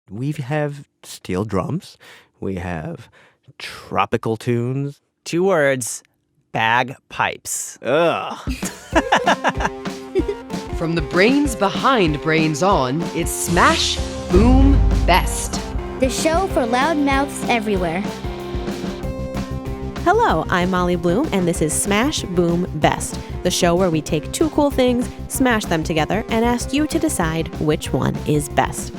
We have steel drums. We have tropical tunes. 2 words, bagpipes. Ugh. From the brains behind Brains On, it's Smash, Boom, Best. The show for loudmouths everywhere. Hello, I'm Molly Bloom, and this is Smash, Boom, Best, the show where we take 2 cool things, smash them together, and ask you to decide which one is best.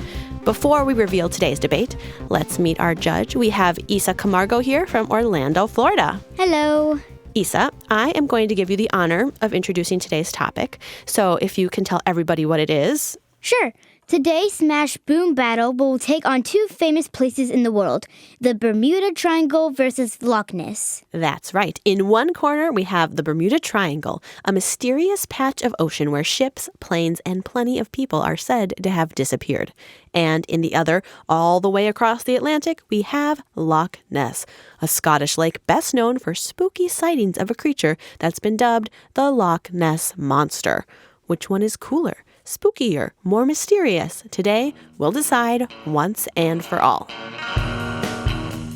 Before we reveal today's debate, let's meet our judge. We have Isa Camargo here from Orlando, Florida. Hello. Isa, I am going to give you the honor of introducing today's topic. So if you can tell everybody what it is. Sure. Today's Smash Boom battle will take on 2 famous places in the world, the Bermuda Triangle versus Loch Ness. That's right. In one corner, we have the Bermuda Triangle, a mysterious patch of ocean where ships, planes, and plenty of people are said to have disappeared. And in the other, all the way across the Atlantic, we have Loch Ness, a Scottish lake best known for spooky sightings of a creature that's been dubbed the Loch Ness Monster. Which one is cooler? Spookier, more mysterious? Today, we'll decide once and for all.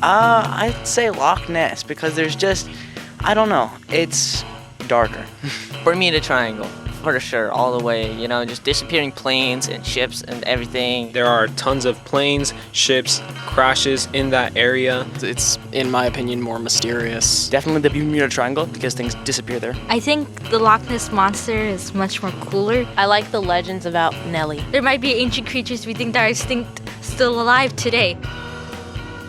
I'd say Loch Ness because there's just, I don't know, it's darker. Bermuda Triangle, for sure, all the way, just disappearing planes and ships and everything. There are tons of planes, ships, crashes in that area. It's, in my opinion, more mysterious. Definitely the Bermuda Triangle because things disappear there. I think the Loch Ness Monster is much more cooler. I like the legends about Nellie. There might be ancient creatures we think that are extinct still alive today.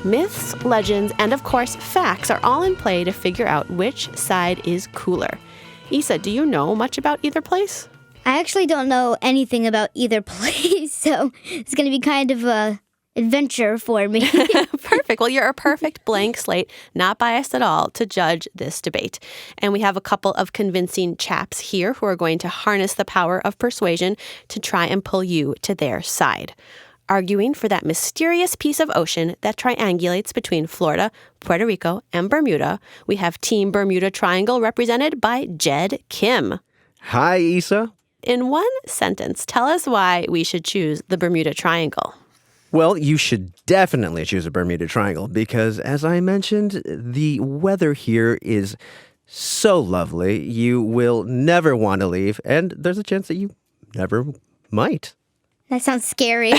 Myths, legends, and of course, facts are all in play to figure out which side is cooler. Isa, do you know much about either place? I actually don't know anything about either place, so it's going to be kind of a adventure for me. Perfect. Well, you're a perfect blank slate, not biased at all, to judge this debate. And we have a couple of convincing chaps here who are going to harness the power of persuasion to try and pull you to their side. Arguing for that mysterious piece of ocean that triangulates between Florida, Puerto Rico, and Bermuda, we have Team Bermuda Triangle represented by Jed Kim. Hi, Isa. In one sentence, tell us why we should choose the Bermuda Triangle. Well, you should definitely choose a Bermuda Triangle because, as I mentioned, the weather here is so lovely. You will never want to leave, and there's a chance that you never might. That sounds scary.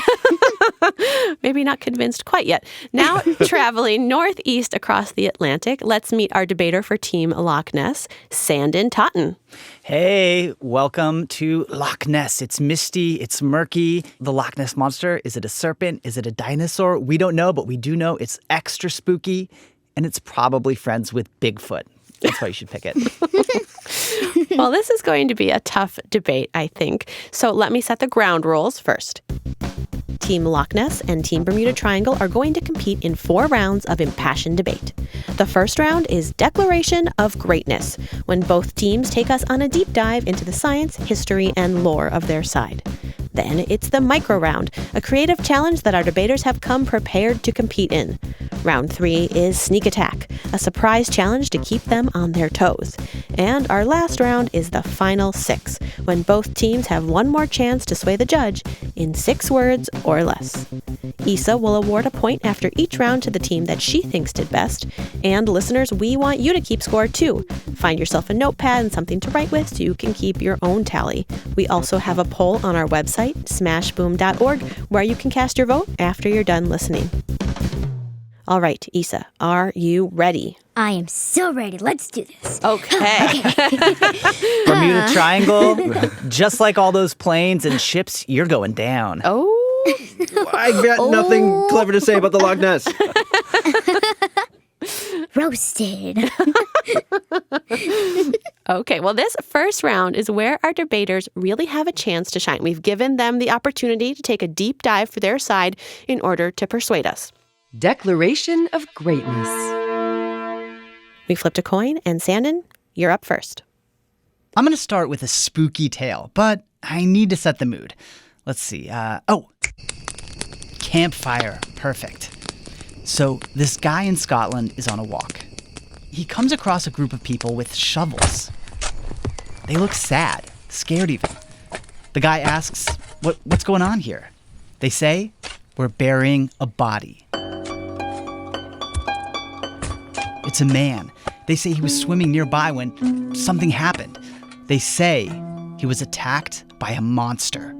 Maybe not convinced quite yet. Now, traveling northeast across the Atlantic, let's meet our debater for Team Loch Ness, Sandon Totten. Hey, welcome to Loch Ness. It's misty, it's murky. The Loch Ness Monster, is it a serpent? Is it a dinosaur? We don't know, but we do know it's extra spooky, and it's probably friends with Bigfoot. That's why you should pick it. Well, this is going to be a tough debate, I think. So let me set the ground rules first. Team Loch Ness and Team Bermuda Triangle are going to compete in 4 rounds of impassioned debate. The first round is Declaration of Greatness, when both teams take us on a deep dive into the science, history, and lore of their side. Then it's the micro round, a creative challenge that our debaters have come prepared to compete in. Round 3 is Sneak Attack, a surprise challenge to keep them on their toes. And our last round is the Final 6, when both teams have one more chance to sway the judge in 6 words or less. Isa will award a point after each round to the team that she thinks did best. And listeners, we want you to keep score too. Find yourself a notepad and something to write with so you can keep your own tally. We also have a poll on our website, smashboom.org, where you can cast your vote after you're done listening. All right, Isa, are you ready? I am so ready. Let's do this. Okay. Bermuda Triangle, just like all those planes and ships, you're going down. Oh. I've got nothing clever to say about the Loch Ness. Roasted. Okay, well, this first round is where our debaters really have a chance to shine. We've given them the opportunity to take a deep dive for their side in order to persuade us. Declaration of Greatness. We flipped a coin, and Sandon, you're up first. I'm going to start with a spooky tale, but I need to set the mood. Let's see. Campfire. Perfect. So this guy in Scotland is on a walk. He comes across a group of people with shovels. They look sad, scared even. The guy asks, what's going on here? They say, were burying a body. It's a man. They say he was swimming nearby when something happened. They say he was attacked by a monster.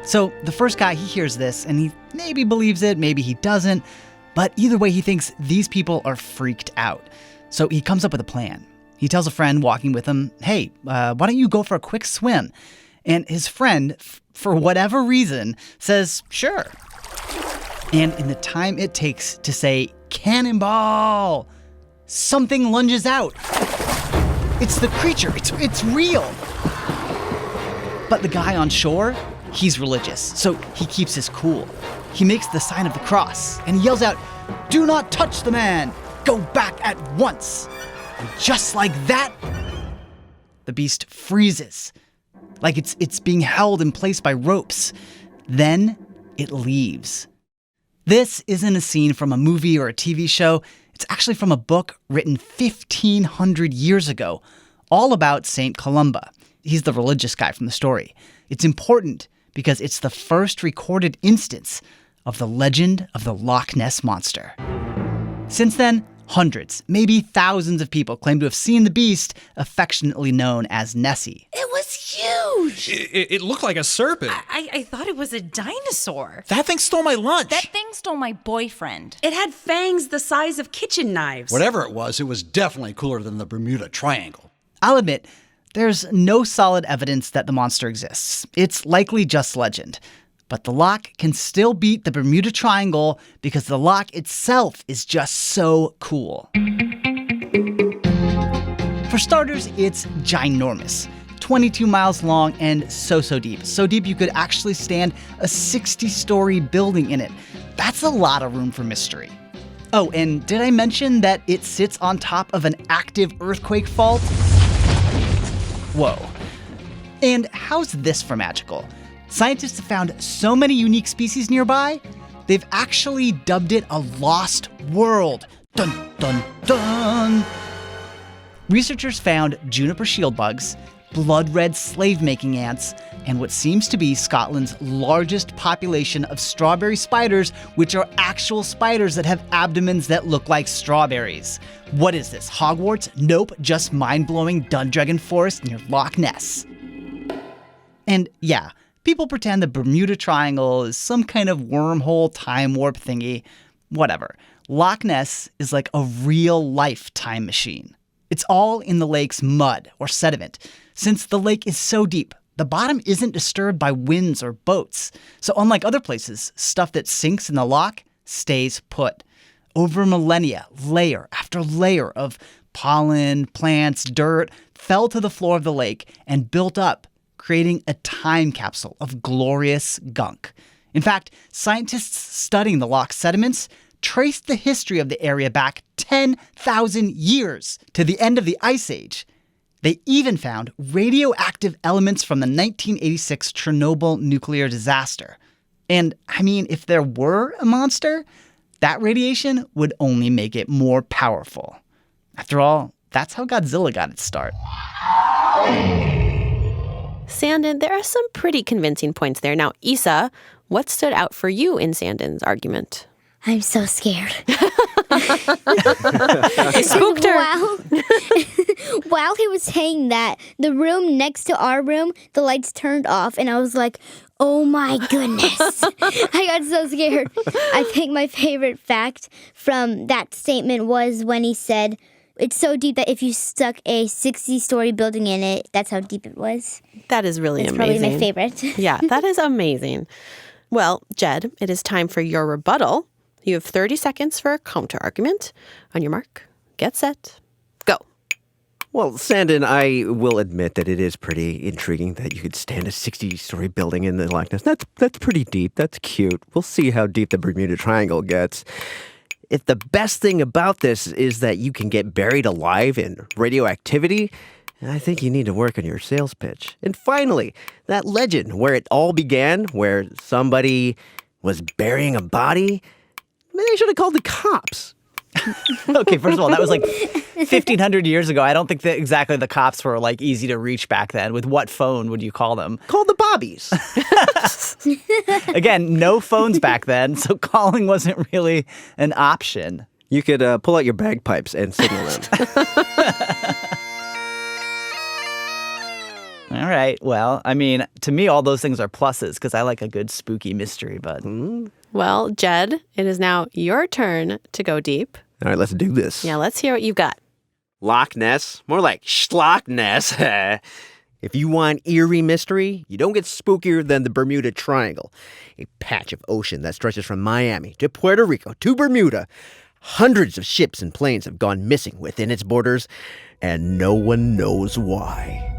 So the first guy, he hears this and he maybe believes it, maybe he doesn't. But either way, he thinks these people are freaked out. So he comes up with a plan. He tells a friend walking with him, hey, why don't you go for a quick swim? And his friend, for whatever reason, says, sure. And in the time it takes to say, cannonball, something lunges out. It's the creature. It's real. But the guy on shore, he's religious, so he keeps his cool. He makes the sign of the cross and he yells out, do not touch the man. Go back at once. And just like that, the beast freezes, like it's being held in place by ropes. Then it leaves. This isn't a scene from a movie or a TV show. It's actually from a book written 1,500 years ago, all about St. Columba. He's the religious guy from the story. It's important because it's the first recorded instance of the legend of the Loch Ness Monster. Since then, hundreds, maybe thousands of people claim to have seen the beast, affectionately known as Nessie. It was huge. It looked like a serpent. I thought it was a dinosaur. That thing stole my lunch. That thing stole my boyfriend. It had fangs the size of kitchen knives. Whatever it was definitely cooler than the Bermuda Triangle. I'll admit, there's no solid evidence that the monster exists. It's likely just legend. But the loch can still beat the Bermuda Triangle because the loch itself is just so cool. For starters, it's ginormous. 22 miles long and so deep. So deep you could actually stand a 60-story building in it. That's a lot of room for mystery. Oh, and did I mention that it sits on top of an active earthquake fault? Whoa. And how's this for magical? Scientists have found so many unique species nearby, they've actually dubbed it a lost world. Dun, dun, dun. Researchers found juniper shield bugs, blood-red slave-making ants, and what seems to be Scotland's largest population of strawberry spiders, which are actual spiders that have abdomens that look like strawberries. What is this, Hogwarts? Nope, just mind-blowing Dundragon Forest near Loch Ness. And yeah, people pretend the Bermuda Triangle is some kind of wormhole time warp thingy. Whatever. Loch Ness is like a real-life time machine. It's all in the lake's mud or sediment. Since the lake is so deep, the bottom isn't disturbed by winds or boats. So unlike other places, stuff that sinks in the loch stays put. Over millennia, layer after layer of pollen, plants, dirt fell to the floor of the lake and built up, creating a time capsule of glorious gunk. In fact, scientists studying the loch sediments traced the history of the area back 10,000 years to the end of the Ice Age. They even found radioactive elements from the 1986 Chernobyl nuclear disaster. And I mean, if there were a monster, that radiation would only make it more powerful. After all, that's how Godzilla got its start. Sandon, there are some pretty convincing points there. Now, Issa, what stood out for you in Sandon's argument? I'm so scared. It spooked her. While he was saying that, the room next to our room, the lights turned off, and I was like, oh my goodness. I got so scared. I think my favorite fact from that statement was when he said, it's so deep that if you stuck a 60-story building in it, that's how deep it was. That is really That's amazing. Probably my favorite. Yeah, that is amazing. Well, Jed, it is time for your rebuttal. You have 30 seconds for a counter argument. On your mark, get set, go. Well, Sandon, I will admit that it is pretty intriguing that you could stand a 60-story building in the Loch Ness. That's pretty deep. That's cute. We'll see how deep the Bermuda Triangle gets. If the best thing about this is that you can get buried alive in radioactivity, I think you need to work on your sales pitch. And finally, that legend where it all began, where somebody was burying a body, maybe they should have called the cops. Okay, first of all, that was like 1,500 years ago. I don't think that exactly the cops were like easy to reach back then. With what phone would you call them? Call the Bobbies. Again, no phones back then, so calling wasn't really an option. You could pull out your bagpipes and signal them. All right. Well, I mean, to me, all those things are pluses because I like a good spooky mystery, but... Well, Jed, it is now your turn to go deep. All right, let's do this. Yeah, let's hear what you've got. Loch Ness? More like Schlock Ness. If you want eerie mystery, you don't get spookier than the Bermuda Triangle, a patch of ocean that stretches from Miami to Puerto Rico to Bermuda. Hundreds of ships and planes have gone missing within its borders, and no one knows why.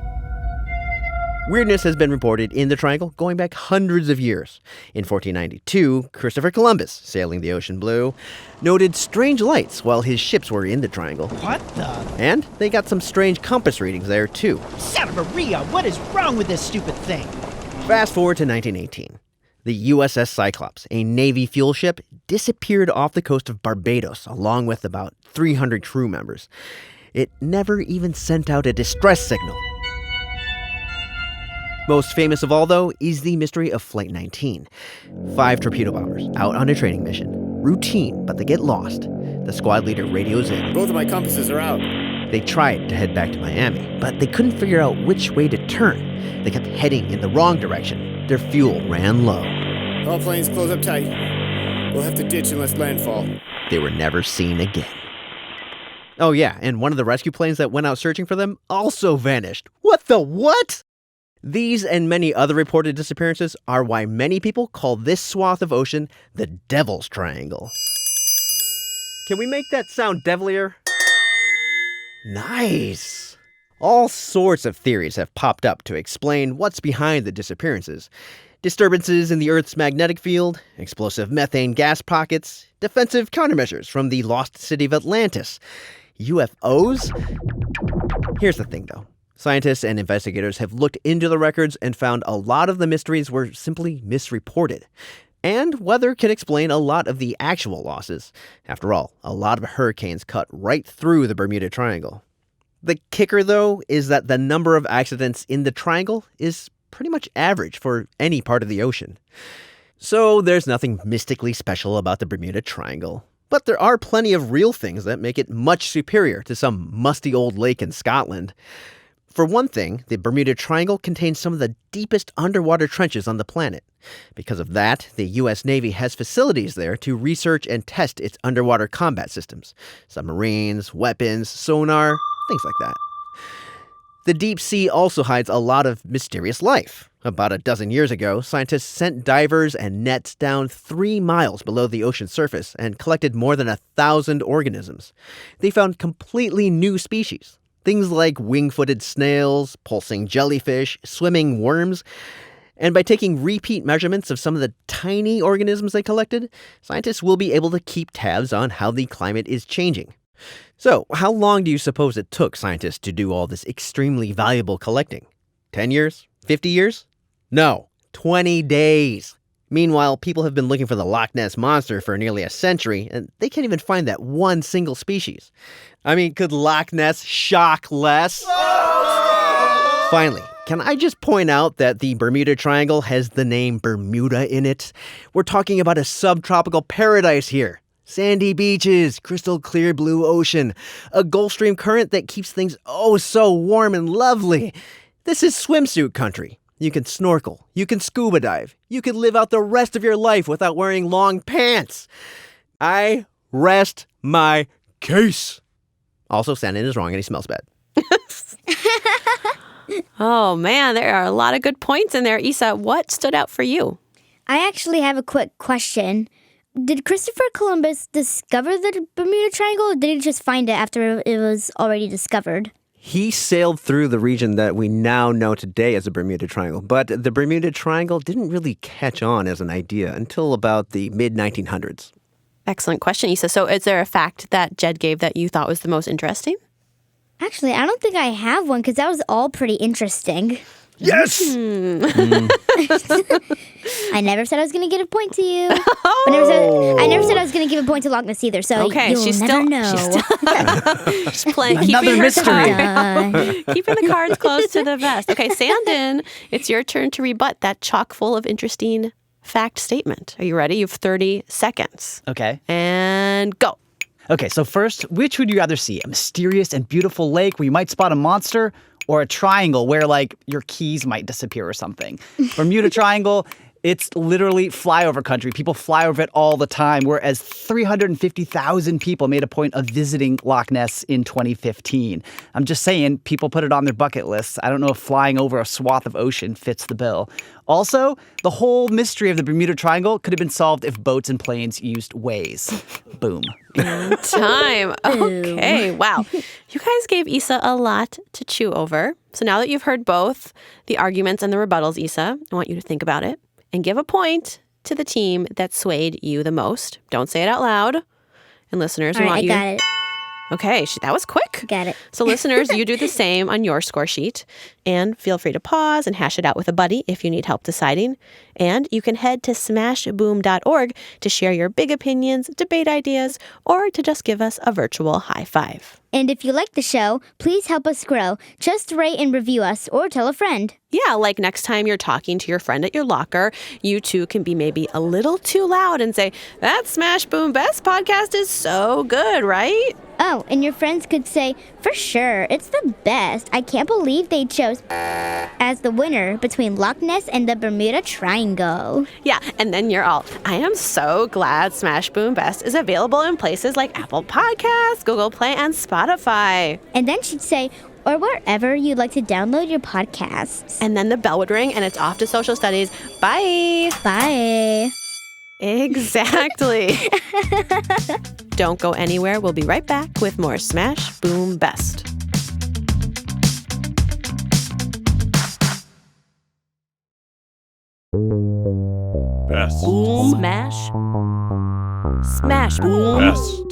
Weirdness has been reported in the triangle going back hundreds of years. In 1492, Christopher Columbus, sailing the ocean blue, noted strange lights while his ships were in the triangle. What the? And they got some strange compass readings there, too. Santa Maria, what is wrong with this stupid thing? Fast forward to 1918. The USS Cyclops, a Navy fuel ship, disappeared off the coast of Barbados along with about 300 crew members. It never even sent out a distress signal. Most famous of all, though, is the mystery of Flight 19. 5 torpedo bombers out on a training mission. Routine, but they get lost. The squad leader radios in. Both of my compasses are out. They tried to head back to Miami, but they couldn't figure out which way to turn. They kept heading in the wrong direction. Their fuel ran low. All planes close up tight. We'll have to ditch unless landfall. They were never seen again. Oh yeah, and one of the rescue planes that went out searching for them also vanished. What the what? These and many other reported disappearances are why many people call this swath of ocean the Devil's Triangle. Can we make that sound devilier? Nice. All sorts of theories have popped up to explain what's behind the disappearances. Disturbances in the Earth's magnetic field, explosive methane gas pockets, defensive countermeasures from the lost city of Atlantis, UFOs? Here's the thing, though. Scientists and investigators have looked into the records and found a lot of the mysteries were simply misreported. And weather can explain a lot of the actual losses. After all, a lot of hurricanes cut right through the Bermuda Triangle. The kicker, though, is that the number of accidents in the triangle is pretty much average for any part of the ocean. So there's nothing mystically special about the Bermuda Triangle. But there are plenty of real things that make it much superior to some musty old lake in Scotland. For one thing, the Bermuda Triangle contains some of the deepest underwater trenches on the planet. Because of that, the U.S. Navy has facilities there to research and test its underwater combat systems. Submarines, weapons, sonar, things like that. The deep sea also hides a lot of mysterious life. About a dozen years ago, scientists sent divers and nets down 3 miles below the ocean surface and collected more than 1,000 organisms. They found completely new species. Things like wing-footed snails, pulsing jellyfish, swimming worms. And by taking repeat measurements of some of the tiny organisms they collected, scientists will be able to keep tabs on how the climate is changing. So, how long do you suppose it took scientists to do all this extremely valuable collecting? 10 years? 50 years? No, 20 days. Meanwhile, people have been looking for the Loch Ness Monster for nearly a century, and they can't even find that one single species. I mean, could Loch Ness shock less? Finally, can I just point out that the Bermuda Triangle has the name Bermuda in it? We're talking about a subtropical paradise here. Sandy beaches, crystal clear blue ocean, a Gulf Stream current that keeps things oh so warm and lovely. This is swimsuit country. You can snorkel, you can scuba dive, you can live out the rest of your life without wearing long pants. I rest my case. Also, Santa is wrong and he smells bad. Oh man, there are a lot of good points in there. Isa, what stood out for you? I actually have a quick question. Did Christopher Columbus discover the Bermuda Triangle, or did he just find it after it was already discovered? He sailed through the region that we now know today as the Bermuda Triangle, but the Bermuda Triangle didn't really catch on as an idea until about the mid-1900s. Excellent question, Isa. So is there a fact that Jed gave that you thought was the most interesting? Actually, I don't think I have one because that was all pretty interesting. Yes! I never said I was going to give a point to you. Oh. I never said I was going to give a point to Loch Ness either, so Okay, you'll she's never still know. she's playing, Another keeping mystery. keeping the cards close to the vest. Okay, Sandon, it's your turn to rebut that chock full of interesting fact statement. Are you ready? You have 30 seconds. Okay. And go. Okay, so first, which would you rather see? A mysterious and beautiful lake where you might spot a monster, or a triangle where, like, your keys might disappear or something? Bermuda Triangle, it's literally flyover country. People fly over it all the time, whereas 350,000 people made a point of visiting Loch Ness in 2015. I'm just saying, people put it on their bucket lists. I don't know if flying over a swath of ocean fits the bill. Also, the whole mystery of the Bermuda Triangle could have been solved if boats and planes used Waze. Boom. Time. Okay, wow. You guys gave Issa a lot to chew over. So now that you've heard both the arguments and the rebuttals, Issa, I want you to think about it and give a point to the team that swayed you the most. Don't say it out loud. And listeners, All we right, want I you... got it. Okay, that was quick. Got it. So listeners, you do the same on your score sheet. And feel free to pause and hash it out with a buddy if you need help deciding. And you can head to smashboom.org to share your big opinions, debate ideas, or to just give us a virtual high five. And if you like the show, please help us grow. Just rate and review us or tell a friend. Yeah, like next time you're talking to your friend at your locker, you two can be maybe a little too loud and say, that Smash Boom Best podcast is so good, right? Oh, and your friends could say, for sure, it's the best. I can't believe they chose as the winner between Loch Ness and the Bermuda Triangle. Yeah, and then you're all, I am so glad Smash Boom Best is available in places like Apple Podcasts, Google Play, and Spotify. And then she'd say, or wherever you'd like to download your podcasts. And then the bell would ring and it's off to social studies. Bye. Bye. Exactly. Don't go anywhere. We'll be right back with more Smash Boom Best. Best. Smash. Smash Boom. Best.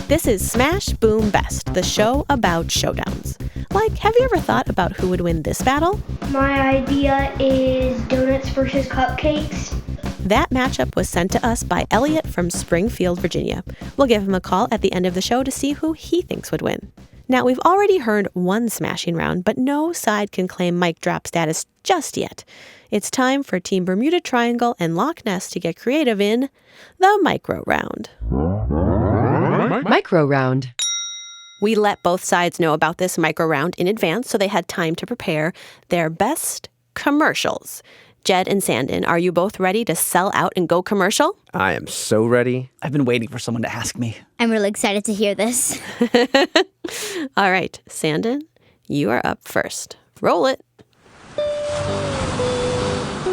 This is Smash Boom Best, the show about showdowns. Like, have you ever thought about who would win this battle? My idea is donuts versus cupcakes. That matchup was sent to us by Elliot from Springfield, Virginia. We'll give him a call at the end of the show to see who he thinks would win. Now, we've already heard one smashing round, but no side can claim mic drop status just yet. It's time for Team Bermuda Triangle and Loch Ness to get creative in the micro round. Micro round. We let both sides know about this micro round in advance so they had time to prepare their best commercials. Jed and Sandon, are you both ready to sell out and go commercial? I am so ready. I've been waiting for someone to ask me. I'm really excited to hear this. All right, Sandon, you are up first. Roll it.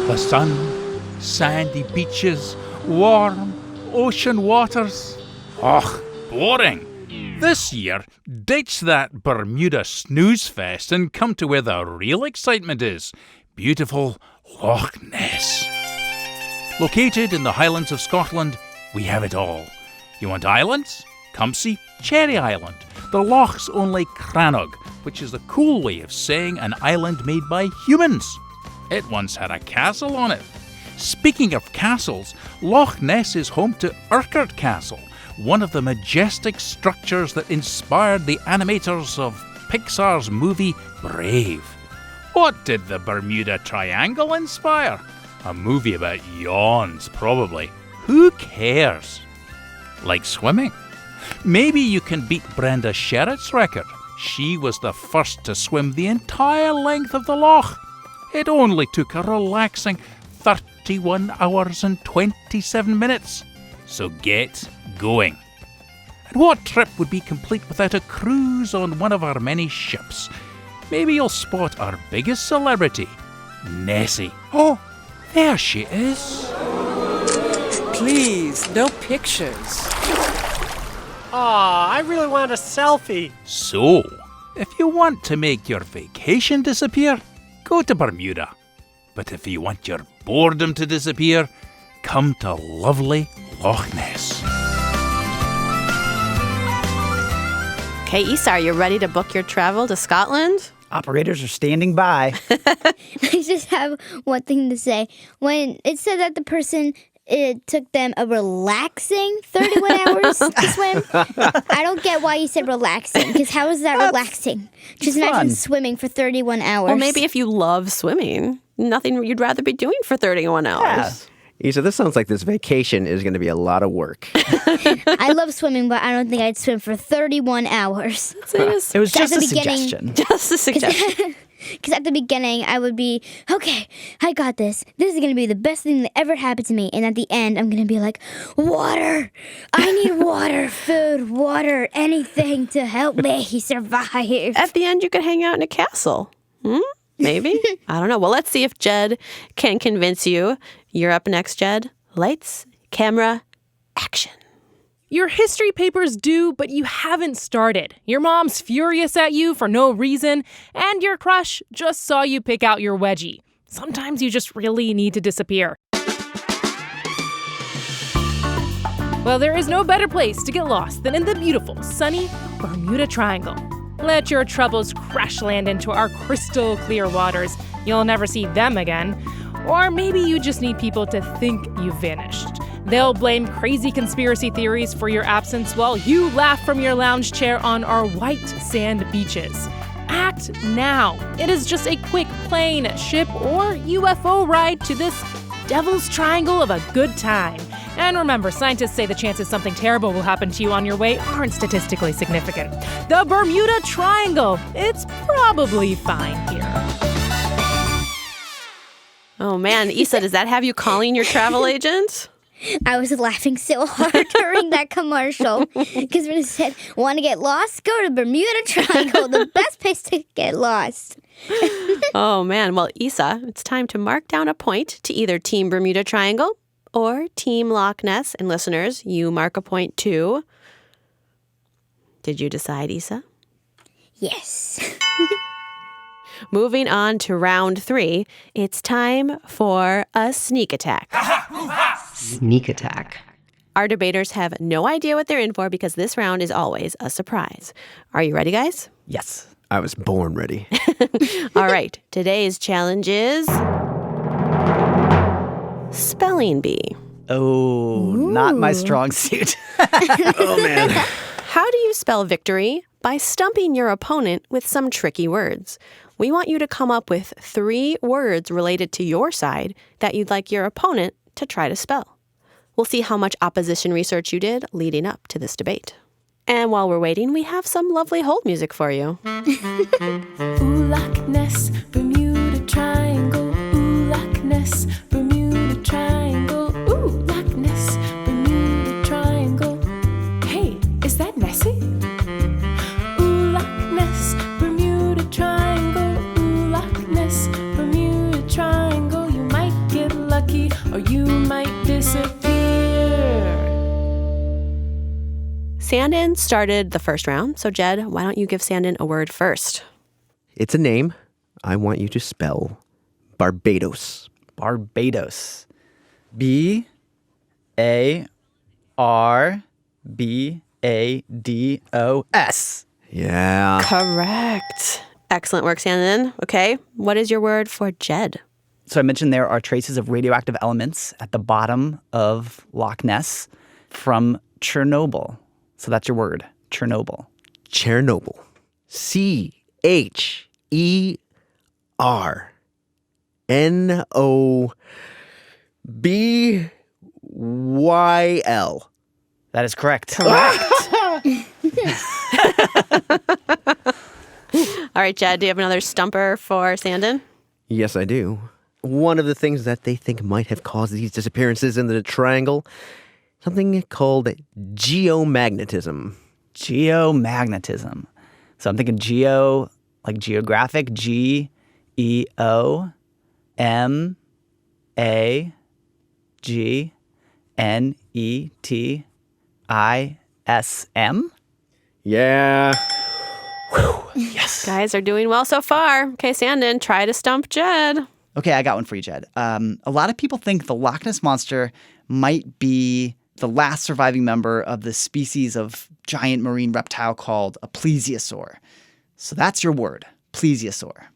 The sun, sandy beaches, warm ocean waters. Och, boring. This year, ditch that Bermuda snooze fest and come to where the real excitement is. Beautiful Loch Ness. Located in the Highlands of Scotland, we have it all. You want islands? Come see Cherry Island, the Loch's only crannog, which is the cool way of saying an island made by humans. It once had a castle on it. Speaking of castles, Loch Ness is home to Urquhart Castle, one of the majestic structures that inspired the animators of Pixar's movie Brave. What did the Bermuda Triangle inspire? A movie about yawns, probably. Who cares? Like swimming? Maybe you can beat Brenda Sherritt's record. She was the first to swim the entire length of the loch. It only took a relaxing 31 hours and 27 minutes. So get going. And what trip would be complete without a cruise on one of our many ships? Maybe you'll spot our biggest celebrity, Nessie. Oh, there she is. Please, no pictures. Aw, I really want a selfie. So, if you want to make your vacation disappear, go to Bermuda. But if you want your boredom to disappear, come to lovely Loch Ness. Okay, Issa, are you ready to book your travel to Scotland? Operators are standing by. I just have one thing to say. When it said that the person, it took them a relaxing 31 hours to swim, I don't get why you said relaxing, because how is that relaxing? Just imagine swimming for 31 hours. Well, maybe if you love swimming, nothing you'd rather be doing for 31 hours. Yeah. Isa, this sounds like this vacation is going to be a lot of work. I love swimming, but I don't think I'd swim for 31 hours. It was just a suggestion. Just a suggestion. Because at the beginning, I would be, okay, I got this. This is going to be the best thing that ever happened to me. And at the end, I'm going to be like, water. I need water, food, water, anything to help me survive. At the end, you could hang out in a castle. Maybe. I don't know. Well, let's see if Jed can convince you. You're up next, Jed. Lights, camera, action. Your history paper's due, but you haven't started. Your mom's furious at you for no reason, and your crush just saw you pick out your wedgie. Sometimes you just really need to disappear. Well, there is no better place to get lost than in the beautiful, sunny Bermuda Triangle. Let your troubles crash land into our crystal clear waters. You'll never see them again. Or maybe you just need people to think you vanished. They'll blame crazy conspiracy theories for your absence while you laugh from your lounge chair on our white sand beaches. Act now. It is just a quick plane, ship, or UFO ride to this Devil's Triangle of a good time. And remember, scientists say the chances something terrible will happen to you on your way aren't statistically significant. The Bermuda Triangle. It's probably fine here. Oh, man. Isa, does that have you calling your travel agent? I was laughing so hard during that commercial because when it said, want to get lost? Go to Bermuda Triangle, the best place to get lost. Oh, man. Well, Isa, it's time to mark down a point to either Team Bermuda Triangle or Team Loch Ness. And listeners, you mark a point too. Did you decide, Isa? Yes. Moving on to round 3, it's time for a sneak attack. Sneak attack. Our debaters have no idea what they're in for because this round is always a surprise. Are you ready, guys? Yes. I was born ready. All right. Today's challenge is spelling bee. Oh, not my strong suit. Oh, man. How do you spell victory? By stumping your opponent with some tricky words. We want you to come up with 3 words related to your side that you'd like your opponent to try to spell. We'll see how much opposition research you did leading up to this debate. And while we're waiting, we have some lovely hold music for you. Ooh, Loch Ness, Bermuda Triangle. Ooh, Loch Ness, Bermuda Triangle. Ooh, Loch Ness, Bermuda Triangle. Hey, is that Nessie? Ooh, Loch Ness, Bermuda Triangle. Ooh, Loch Ness, Bermuda Triangle. You might get lucky or you might disappear. Sandin started the first round, so Jed, why don't you give Sandin a word first? It's a name. I want you to spell Barbados. Barbados. B-A-R-B-A-D-O-S. Yeah. Correct. Excellent work, Sandin. Okay, what is your word for Jed? So I mentioned there are traces of radioactive elements at the bottom of Loch Ness from Chernobyl. So that's your word, Chernobyl. Chernobyl. Chernobyl. That is correct. Correct. All right, Jed, do you have another stumper for Sandin? Yes, I do. One of the things that they think might have caused these disappearances in the triangle, something called geomagnetism. Geomagnetism. So I'm thinking geo, like geographic, Geomagnetism. Yeah. Whew. Yes. Guys are doing well so far. Okay, Sandin, try to stump Jed. Okay, I got one for you, Jed. A lot of people think the Loch Ness Monster might be the last surviving member of the species of giant marine reptile called a plesiosaur. So that's your word, plesiosaur?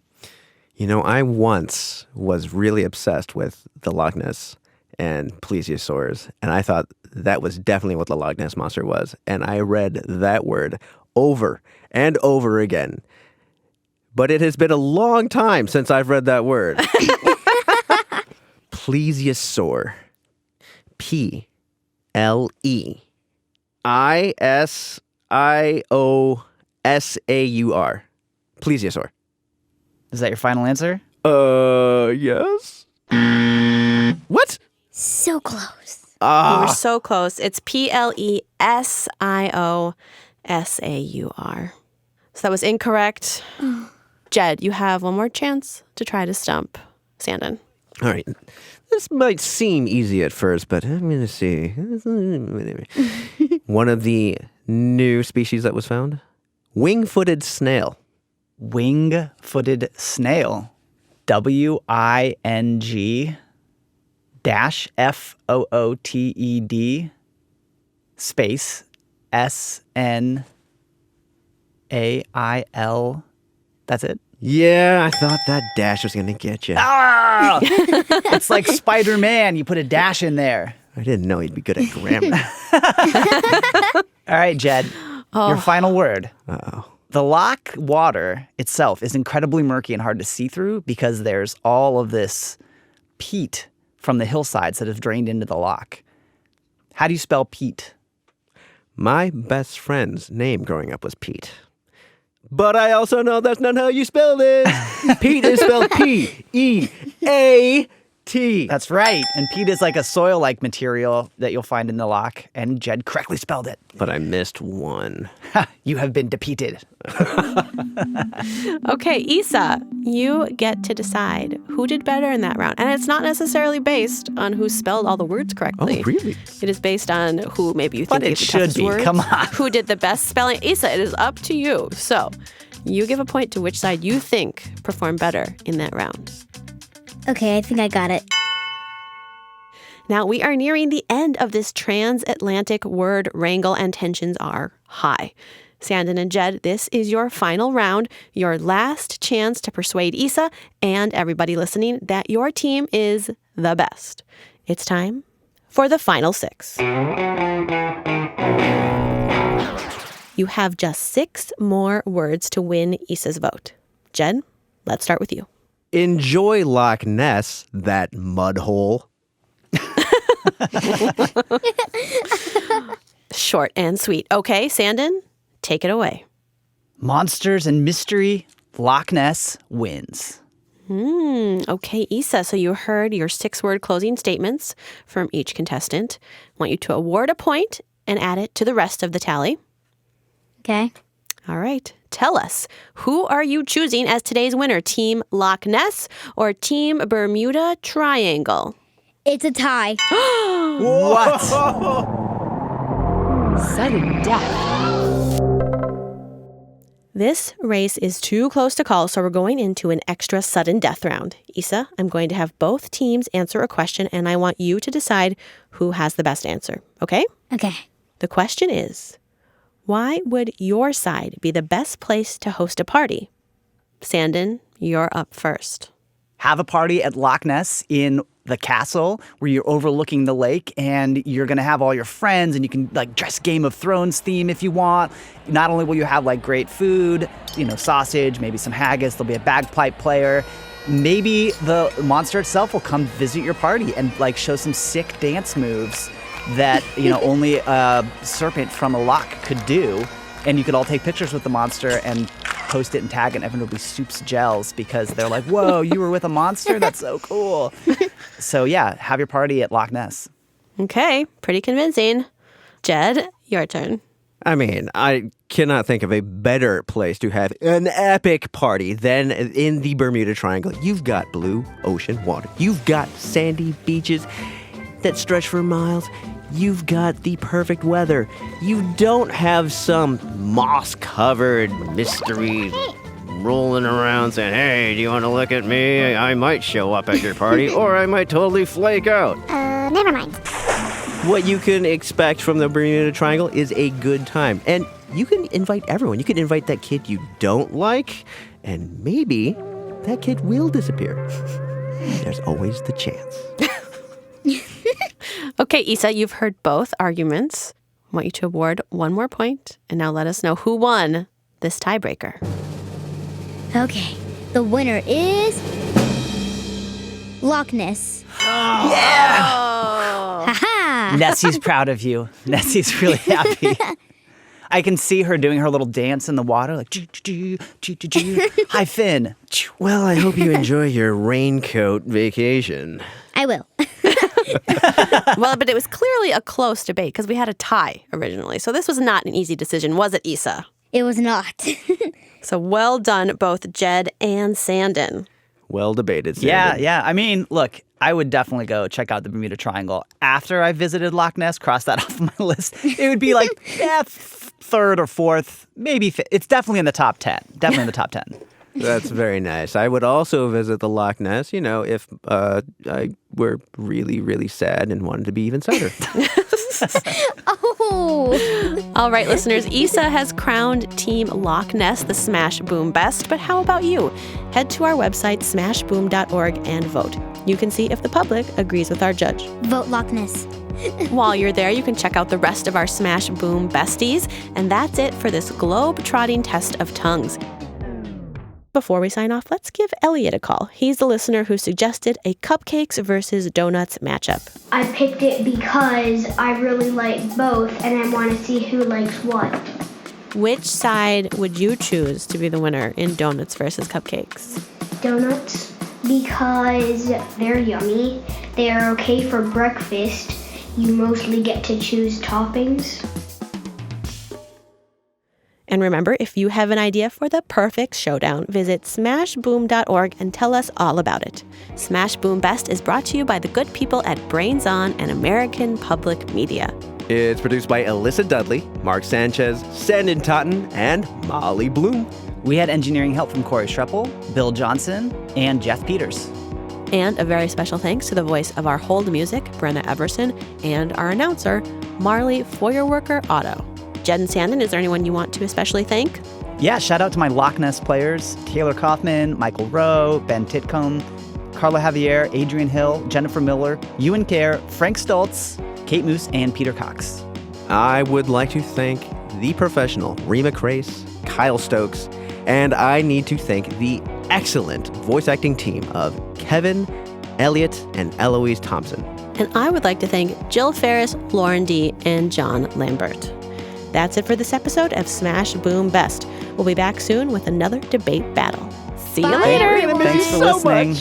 You know, I once was really obsessed with the Loch Ness and plesiosaurs, and I thought that was definitely what the Loch Ness Monster was. And I read that word over and over again. But it has been a long time since I've read that word. Plesiosaur. Plesiosaur. Plesiosaur. Is that your final answer? Yes. What? So close. You were so close. It's Plesiosaur. So that was incorrect. Jed, you have one more chance to try to stump Sandon. All right. This might seem easy at first, but I'm going to see. One of the new species that was found? Wing-footed snail. Wing-footed snail. WING-FOOTED space SNAIL. That's it? Yeah, I thought that dash was going to get you. Ah! It's like Spider-Man. You put a dash in there. I didn't know he'd be good at grammar. All right, Jed. Your final word. Uh-oh. The loch water itself is incredibly murky and hard to see through because there's all of this peat from the hillsides that have drained into the loch. How do you spell peat? My best friend's name growing up was Pete. But I also know that's not how you spell it. Pete is spelled P-E-A-T. That's right. And peat is like a soil-like material that you'll find in the loch, and Jed correctly spelled it. But I missed one. You have been defeated. Okay, Isa, you get to decide who did better in that round. And it's not necessarily based on who spelled all the words correctly. Oh, really? It is based on who maybe you think But it gave the should toughest be. words, Come on. who did the best spelling. Isa, it is up to you. So you give a point to which side you think performed better in that round. Okay, I think I got it. Now, we are nearing the end of this transatlantic word wrangle, and tensions are high. Sandon and Jed, this is your final round, your last chance to persuade Isa and everybody listening that your team is the best. It's time for the final 6. You have just 6 more words to win Isa's vote. Jed, let's start with you. Enjoy Loch Ness, that mud hole. Short and sweet. Okay, Sandon, take it away. Monsters and mystery, Loch Ness wins. Okay, Isa, so you heard your 6-word closing statements from each contestant. I want you to award a point and add it to the rest of the tally. Okay. All right. Tell us, who are you choosing as today's winner? Team Loch Ness or Team Bermuda Triangle? It's a tie. What? Sudden death. This race is too close to call, so we're going into an extra sudden death round. Isa, I'm going to have both teams answer a question, and I want you to decide who has the best answer, okay? Okay. The question is, why would your side be the best place to host a party? Sandon, you're up first. Have a party at Loch Ness in the castle where you're overlooking the lake, and you're going to have all your friends, and you can like dress Game of Thrones theme if you want. Not only will you have like great food, sausage, maybe some haggis, there'll be a bagpipe player. Maybe the monster itself will come visit your party and like show some sick dance moves that, only a serpent from a loch could do. And you could all take pictures with the monster and post it and tag it, and everyone will be soups gels because they're like, whoa, you were with a monster? That's so cool. So yeah, have your party at Loch Ness. Okay, pretty convincing. Jed, your turn. I mean, I cannot think of a better place to have an epic party than in the Bermuda Triangle. You've got blue ocean water. You've got sandy beaches that stretch for miles. You've got the perfect weather. You don't have some moss-covered mystery rolling around saying, hey, do you want to look at me? I might show up at your party, or I might totally flake out. Never mind. What you can expect from the Bermuda Triangle is a good time. And you can invite everyone. You can invite that kid you don't like, And maybe that kid will disappear. There's always the chance. Okay, Issa, you've heard both arguments. I want you to award one more point, and now let us know who won this tiebreaker. Okay, the winner is Loch Ness. Yeah! Ha-ha! Nessie's proud of you. Nessie's really happy. I can see her doing her little dance in the water, like, hi, Finn. Well, I hope you enjoy your raincoat vacation. I will. Well, but it was clearly a close debate because we had a tie originally. So this was not an easy decision, was it, Issa? It was not. So well done, both Jed and Sandon. Well debated, Sandon. Yeah. I mean, look, I would definitely go check out the Bermuda Triangle. After I visited Loch Ness, cross that off my list, it would be like, third or fourth, maybe fifth. It's definitely in the top 10. Definitely in the top 10. That's very nice. I would also visit the Loch Ness, if I were really, really sad and wanted to be even sadder. Oh. All right, listeners, Issa has crowned Team Loch Ness the Smash Boom Best, but how about you? Head to our website, smashboom.org, and vote. You can see if the public agrees with our judge. Vote Loch Ness. While you're there, you can check out the rest of our Smash Boom Besties, and that's it for this globe-trotting test of tongues. Before we sign off, let's give Elliot a call. He's the listener who suggested a cupcakes versus donuts matchup. I picked it because I really like both and I want to see who likes what. Which side would you choose to be the winner in donuts versus cupcakes? Donuts, because they're yummy. They are okay for breakfast. You mostly get to choose toppings. And remember, if you have an idea for the perfect showdown, visit smashboom.org and tell us all about it. Smash Boom Best is brought to you by the good people at Brains On and American Public Media. It's produced by Alyssa Dudley, Mark Sanchez, Sandon Totten, and Molly Bloom. We had engineering help from Corey Schreppel, Bill Johnson, and Jeff Peters. And a very special thanks to the voice of our hold music, Brenna Everson, and our announcer, Marley Feuerwerker Otto. Jed and Sandon, is there anyone you want to especially thank? Yeah, shout out to my Loch Ness players, Taylor Kaufman, Michael Rowe, Ben Titcomb, Carla Javier, Adrian Hill, Jennifer Miller, Ewan Kerr, Frank Stoltz, Kate Moose, and Peter Cox. I would like to thank the professional Rima Crace, Kyle Stokes, and I need to thank the excellent voice acting team of Kevin, Elliot, and Eloise Thompson. And I would like to thank Jill Ferris, Lauren D., and John Lambert. That's it for this episode of Smash Boom Best. We'll be back soon with another debate battle. See you later. Thanks for listening.